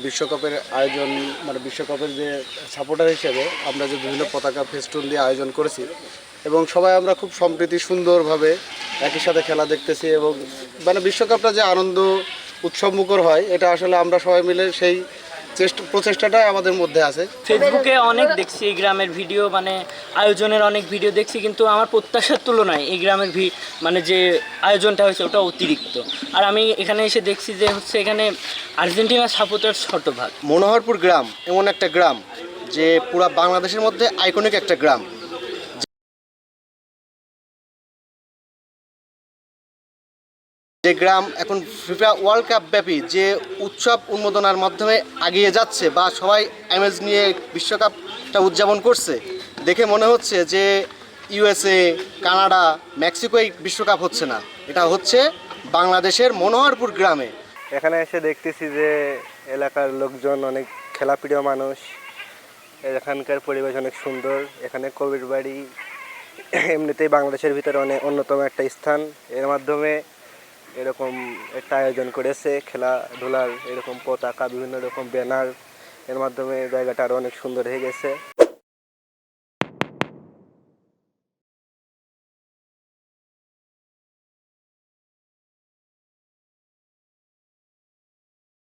বিশ্বকাপের আয়োজন মানে বিশ্বকাপের যে সাপোর্টার হিসেবে আমরা যে বিভিন্ন পতাকা ফেস্টুন দিয়ে আয়োজন করেছি এবং সবাই আমরা খুব সম্প্রীতি সুন্দরভাবে একই সাথে খেলা দেখতেছি এবং মানে বিশ্বকাপটা যে আনন্দ উৎসবমুখর হয় এটা আসলে আমরা সবাই মিলে সেই প্রচেষ্টাটাই আমাদের মধ্যে আছে। ফেসবুকে অনেক দেখছি এই গ্রামের ভিডিও, মানে আয়োজনের অনেক ভিডিও দেখছি, কিন্তু আমার প্রত্যাশার তুলনায় এই গ্রামের মানে যে আয়োজনটা হয়েছে ওটা অতিরিক্ত। আর আমি এখানে এসে দেখছি যে হচ্ছে এখানে আর্জেন্টিনার সাপোর্টার শতভাগ। মনোহরপুর গ্রাম এমন একটা গ্রাম যে পুরো বাংলাদেশের মধ্যে আইকনিক একটা গ্রাম, যে গ্রাম এখন ফিফা ওয়ার্ল্ড কাপ ব্যাপী যে উৎসব উন্মোদনার মাধ্যমে এগিয়ে যাচ্ছে বা সবাই আমেজ নিয়ে বিশ্বকাপটা উদযাপন করছে, দেখে মনে হচ্ছে যে ইউএসএ, কানাডা, মেক্সিকোয় বিশ্বকাপ হচ্ছে না, এটা হচ্ছে বাংলাদেশের মনোহরপুর গ্রামে। এখানে এসে দেখতেছি যে এলাকার লোকজন অনেক খেলাপ্রিয় মানুষ, এখানকার পরিবেশ অনেক সুন্দর। এখানে কবির বাড়ি এমনিতেই বাংলাদেশের ভিতরে অনেক অন্যতম একটা স্থান, এর মাধ্যমে এরকম একটা আয়োজন করেছে খেলাধুলার, এরকম পতাকা, বিভিন্ন রকম ব্যানার, এর মাধ্যমে জায়গাটা আরও অনেক সুন্দর হয়ে গেছে।